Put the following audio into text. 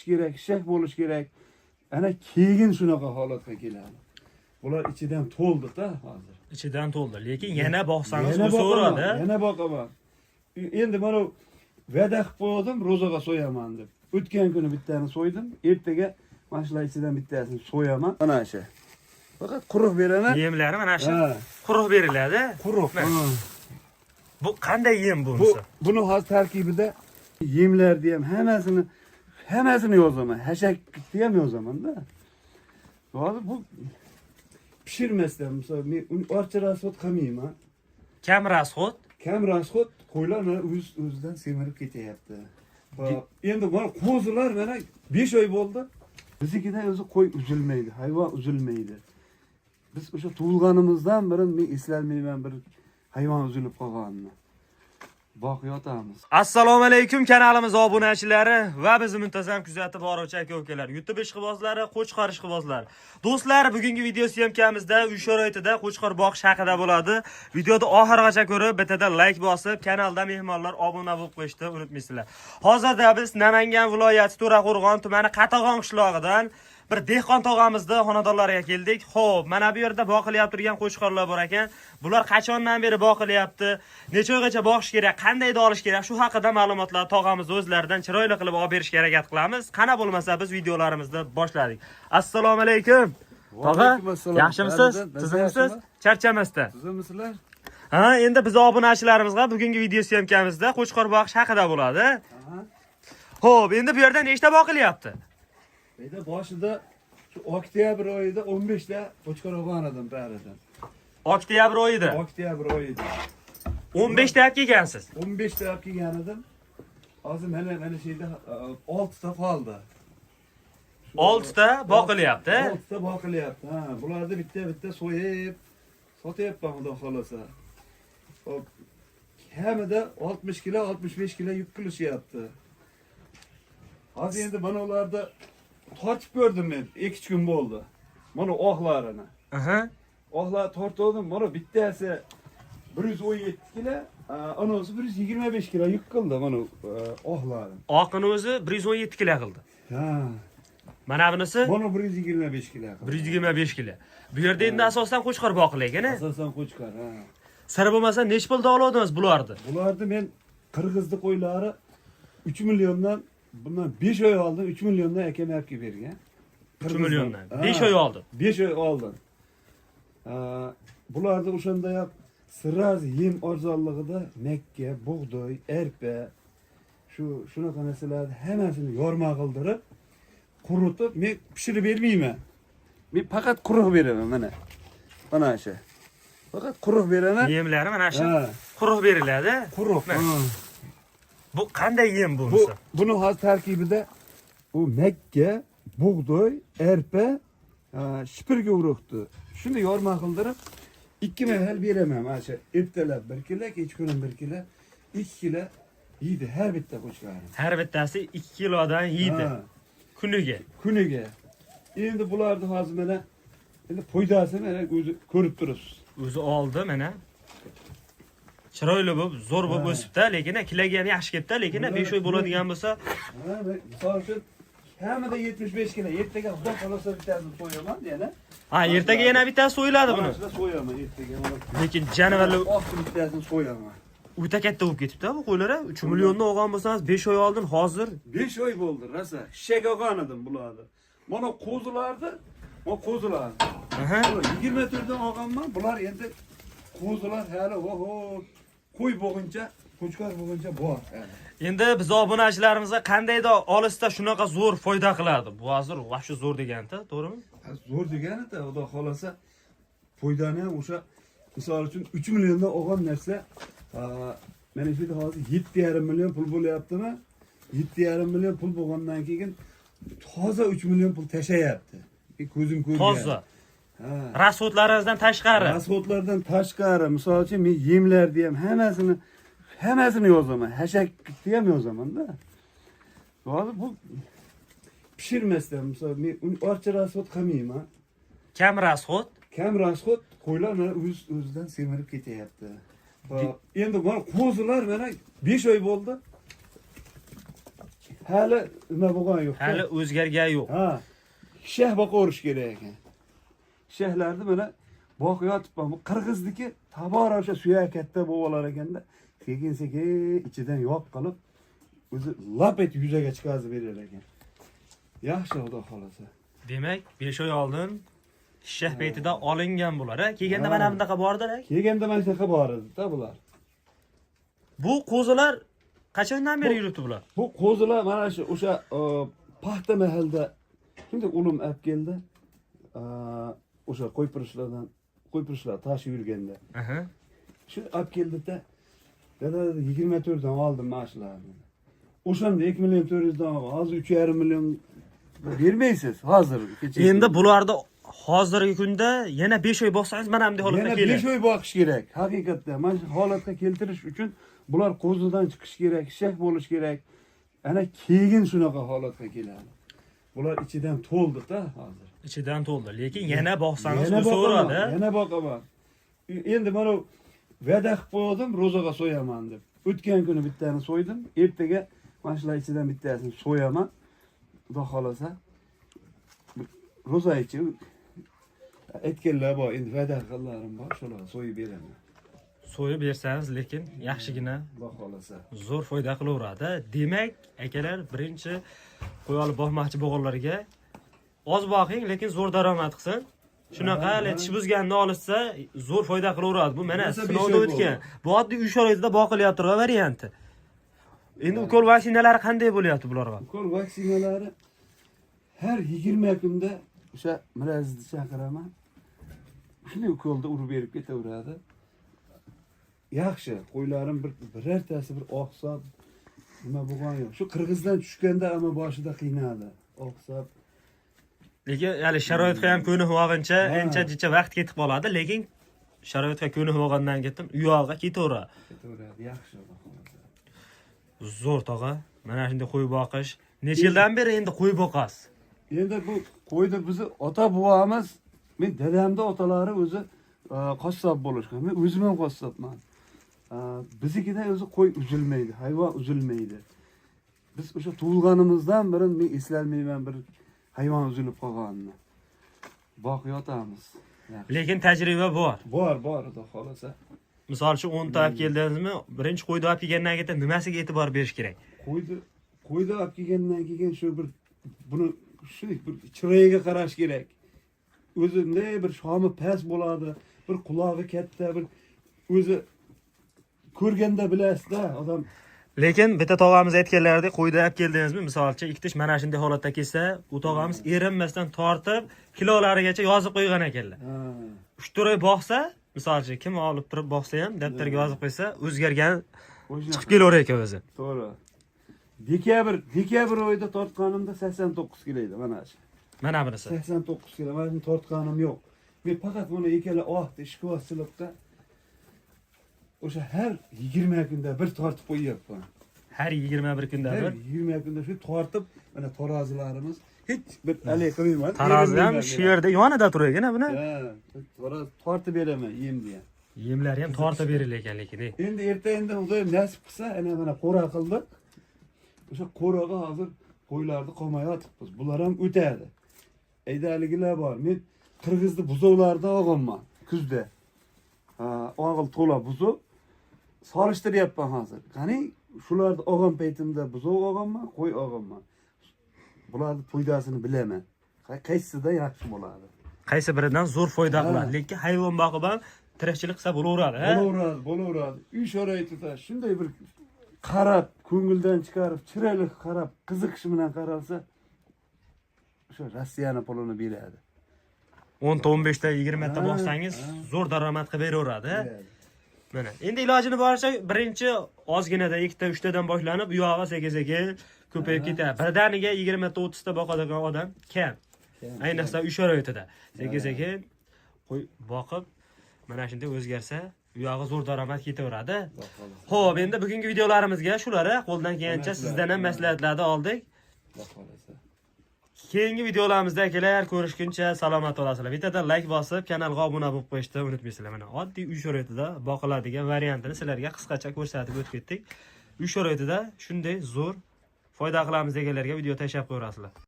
kerak, shak bo'lish kerak. Ana keyin shunaqa holatga keladi. Bular ichidan to'ldi-da hozir. İçidan to'ldi, lekin yana boqsangiz Yana o'saveradi. Yana boqaman. Endi mana va'da qilib qo'ydim, ro'zaga so'yaman deb. O'tgan kuni bittani so'ydim, ertaga mana shular ichidan bittasini so'yaman. Mana shu. Faqat quruq beraman. Yemlari mana shu quruq beriladi. Quruq. Bu qanday yem bunisi? Buni hozir tarkibida yemlarni ham hammasini yozaman. Hashakni ham yozaman-da. Hozir bu pishirmasdan, misol men orcha rasxod qilmayman. Kam rasxod? Kam rasxod qo'ylar mana o'zidan semirib ketyapti. Endi mana qo'zilar mana 5 oy bo'ldi. Biznikida o'zi qo'y uzilmaydi, hayvon uzilmaydi. Biz o'sha tug'ilganimizdan beri men eslolmayman bir hayvon uzilib qolganini. Boqiyotamiz. Assalomu alaykum kanalimiz obunachilari va bizni muntazam kuzatib boruvchi aka-ukalar, YouTube ishqibozlari, qo'chqor ishqibozlari. Do'stlar, bugungi video syomkamizda uy sharoitida qo'chqor boqish haqida bo'ladi. Videoni oxirigacha ko'rib, bitada like bosib, kanalda mehmonlar obuna bo'lib qo'yishni unutmaysizlar. Hozirda biz Namangan viloyati To'raqo'rg'on tumani Qatag'on qishlog'idan bir dehqon tog'amizni xonadonlariga keldik. Xo'p, mana bu yerda boqilyapti turgan qo'chqorlar bor ekan. Bular qachondan beri boqilyapti? Necha oygacha boqish kerak? Qanday olish kerak? Shu haqida ma'lumotlar tog'amiz o'zlaridan chiroyli qilib olib berishga harakat qilamiz. Qana bo'lmasa biz videolarimizni boshladik. Assalomu alaykum. Tog'a, yaxshimisiz? Tuzimisiz? Charchamasdan. Tuzimmisizlar? Ha, endi biz obunachilarimizga bugungi video syomkamizda qo'chqor boqish haqida bo'ladi. Xo'p, endi bu yerda nechta boqilyapti? Beyda boshida şu oktyabr oyida 15 ta qo'chqor olgan edim baridan. Oktyabr oyida. Oktyabr oyida. 15 ta olib kelgansiz. 15 ta olib kelgan edim. Hozir mana şeyda 6 ta qoldi. 6 ta boqilyapti. 6 ta boqilyapti. Ha, bularni bitta so'yib sotyapman xudo xolasa. Hop. Hamida 60 kilo, 65 kilo yuk qilishyapti. Hozir endi mana ularda tortib ko'rdim men, 2 kun bo'ldi. Mana oqlarini. Oqlar tortdim, mana bittasi 117 kilo, anasi 125 kilo yuk qildi mana oqlarini. Oqini o'zi 117 kilo qildi. Ha. Mana bunisi? Mana 125 kilo. 125 kilo. Bu yerda endi asosan qo'chqor boqilaygan-a? Asosan qo'chqor, ha. Sir bo'lmasa nech pulda olodingiz bularni? Bularni men Qirg'izning qo'ylari 3 milliondan bundan 5 oy oldin 3 milliondan akam olib kelib bergan. 3 milliondan. 5 oy oldin. 5 oy oldin. Bularni o'shanda ham sirraz yem arzonligida makka, bug'doy, arpa shunaqa narsalarni hammasini yorma qildirib, quritib men pishirib bermayman. Men faqat quruq beraman mana. Mana shu. Faqat quruq beraman. Yemlari mana shu quruq beriladi. Quruq. Bu qanday yem bunisi? Buni hozir tarkibida u makka, bug'doy, arpa, shipirga urug'di. Shuni yorma qildirib 2 mahal beraman. Mana shu ertalab 1 kilo, kechqurun 1 kilo, 2 kilo yeydi har bitta qo'chqorni. Har bittasi 2 kilodan yeydi. Kuniga. Kuniga. Endi bularni hozir mana endi foydasini mana o'zi ko'rib turibsiz. O'zi oldi mana. Chiroyli bo'lib, zo'r bo'lib o'sibdi, lekin kiloga ham yaxshi ketdi, lekin 5 oy bo'ladigan bo'lsa, misol uchun kamida 75 kilo. Ertaga xudo xolasa bittasini so'yaman yana. Ha, ertaga yana bittasi so'yiladi buni. Mana so'yaman ertaga. Lekin janavarlar bittasini so'yaman. o'ta katta bo'lib ketibdi bu qo'ylar. 3 milliondan olgan bo'lsangiz 5 oy oldin, hozir 5 oy bo'ldi, rosa. Shishak olgan edim bularni. Mana qo'zilarni, mana qo'zilar. 24 dan olganman. Bular endi qo'zilar hali qo'y bo'g'incha, qo'chqor bo'g'incha bor. endi biz obunachilarimizga qandayda olishda shunaqa zo'r foyda qiladi. Bu hozir vaqti zo'r deganda, to'g'rimi? Zo'r degani-da, xudo xolasa foydani ham o'sha misol uchun 3 milliondan olgan narsa mana shu hozir 7,5 million pul bo'lyaptimi? 7,5 million pul bo'lgandan keyin toza 3 million pul tashayapti. Ko'zim ko'rgan. Toza. Rasxodlaringizdan tashqari. Rasxodlardan tashqari, misol uchun men yemlarni ham hammasini yozaman. Hashakni ham yozaman-da. Hozir bu pishirmasdan, misol men orcha rasxod qilmayman. Kam rasxod? Kam rasxod qo'ylar mana o'zidan semirib ketyapti. Endi mana qo'zilar mana 5 oy bo'ldi. hali nima bo'lgan yo'q. Hali o'zgargani yo'q. Ha. Shah boqorish kerak ekan. Shahlarni mana boqyotibman. Bu qirg'izniki tabora o'sha suyak katta bo'lar ekanda, sekin ichidan yoq qilib o'zi lap etib yuzaga chiqazib berar ekan. Yaxshi xudo xolasa. Demak, 5 oy oldin shah paytida olingan bular, ha? Kelganda mana bunaqa bordilar. Kelganda mana shunaqa bor edi-da bular. Bu qo'zilar qachondan beri yuribdi bular? Bu qo'zilar mana shu o'sha paxta mahalda shunday ulim olib keldi. O'sha qo'ypirishlar tashib yurganda. Aha. Shu olib keldi-da. Dada 24 dan oldim mana shularni. O'shanda 2 million 400 dan hozir 3,5 million bermaysiz hozir. Endi bularda hozirgi kunda yana 5 oy boqsangiz mana bunday holatga Yana keladi. 5 oy boqish kerak. Haqiqatdan mana shu holatga keltirish uchun bular qo'zidan chiqish kerak, shak bo'lish kerak. Ana keyin shunaqa holatga keladi. Bular ichidan to'ldi-da hozir. Ichidan to'ldi, lekin yana boqsangiz Yana o'saveradi. Yana boqaman. Endi mana va'da qilib qo'ydim, ro'zaga so'yaman deb. O'tgan kuni bittani so'ydim, ertaga mana shular ichidan bittasini so'yaman. Xudo xolasa. Ro'za ichi aytganlar bor, endi va'da qilganlarim bor, shularni so'yib beraman. So'yib bersangiz, lekin yaxshigina Xudo xolasa. zo'r foyda qilaveradi. Demak, akalar, birinchi qo'y olib boqmoqchi bo'lganlarga oz boqing, lekin zo'r daromad qilsin. Shunaqa tish buzganni olishsa, zo'r foyda qilaveradi. Bu mana sinovdan o'tgan. Bu oddiy uy sharoitida boqilyapti varianti. Endi ukol vaksinalari qanday bo'lyapti bularga? Ukol vaksinalari har 20 kunda o'sha mirazni chaqiraman. Shunday ukolda urib berib ketaveradi. Yaxshi, qo'ylarim birortasi bir oqsab nima bo'lgan yo'q. Shu qirg'izdan tushganda ama boshida qiynadi. Oqsab. Lekin hali sharoitga ham ko'nib olguncha ancha vaqt ketib qoladi, lekin sharoitga ko'nib olgandan keyin uyog'iga ketaveradi. Ketaveradi, yaxshi. Zo'r tog'a. Mana shunday qo'y boqish. Necha yildan beri endi qo'y boqasiz? Endi bu qo'yni bizni ota bobomiz, men dadamda otalari o'zi qassob bo'lishgan. Men o'zim ham qassobman. Biznikida o'zi qo'y uzilmaydi, hayvon uzilmaydi. Biz o'sha tug'ilganimizdan beri men eslolmayman bir hayvon uzilib qolganini. Boqyotamiz. Lekin tajriba bor. Bor, xudo xolasa. Misol uchun 10 ta olib keldingizmi, birinchi qo'yni olib kelgandan keyin nimasiga e'tibor berish kerak? Qo'yni olib kelgandan keyin shu bir buni shu bir chiroyiga qarash kerak. O'zimda bir shomi past bo'ladi, bir qulog'i katta, bir o'zi ko'rganda bilasizda, odam. Lekin bitta tog'amiz aytganlaridek, qo'yni olib keldingizmi, misol uchun ikkitish mana shunday holatda kelsa, u tog'amiz erinmasdan tortib, kilolarigacha yozib qo'ygan ekanlar. 3-4 oy boqsa, misol uchun kim olib turib boqsa ham daftarga yozib qo'ysa, o'zgargan chiqib kelaverar ekan o'zi. To'g'ri. Dekabr oyida tortganimda 89 kilo edi mana shu. Mana bunisi. 89 kilo. Men tortganim yo'q. Men faqat buni ikkala ohda ishqivoschilikda o'sha har 20 kunda bir tortib qo'yyapman. Har 21 kunda bir. 20 kunda shu tortib, mana tarozilarimiz hech bir alay qilmayman. Tarozi ham shu yerda yonida turar ekan buni. Taroz tortib beraman yemni ham. Yemlari ham tortib berilar ekan lekin. Endi erta Xudoyim nasib qilsa, mana qo'ra qildik. O'sha qo'raga hozir qo'ylarni qolmayotibmiz. Bular ham o'tadi. Aydaligilar bor. Men qirg'izni buzovlarda olganman kuzda. Og'il to'la buzuv solishtiryapman hozir. Qani shularni olgan paytimda buzov olganman, qo'y olganman. Bularni foydasini bilaman. Qaysida yaxshi bo'ladi? Qaysi biridan zo'r foyda qiladi, lekin hayvon boqib ham tirikchilik qilsa bo'laveradi, ha? Bo'laveradi. Uy sharoitida shunday bir qarab, ko'ngildan chiqarib, chiroyli qarab, qiziqish bilan qaralsa, o'sha Rossiyani pulini beradi. 10 ta 15 ta 20 ta boqsangiz zo'r daromad qilib beraveradi. Mana endi ilojini boricha birinchi ozginada 2 ta 3 tadan boshlanib, u yog'iga sekin-sekin ko'payib ketadi. Birdaniga 20 ta 30 ta boqadigan odam kam. Ayniqsa uy sharoitida. Sekin-sekin qo'y boqib mana shunday o'zgarsa, u yog'i zo'r daromad ketaveradi. Xo'p, endi bugungi videolarimizga shular, qo'ldan kelgancha sizdan ham maslahatlarni oldik. Keyingi videolarimizda akalar ko'rishguncha salomat bo'lasizlar. Bittadan like bosib, kanalga obuna bo'lib qo'yishni unutmaysizlar. Mana oddiy uy sharoitida boqiladigan variantini sizlarga qisqacha ko'rsatib o'tib ketdik. Uy sharoitida shunday zo'r foyda qilamiz deganlarga video tashlab qo'yasizlar.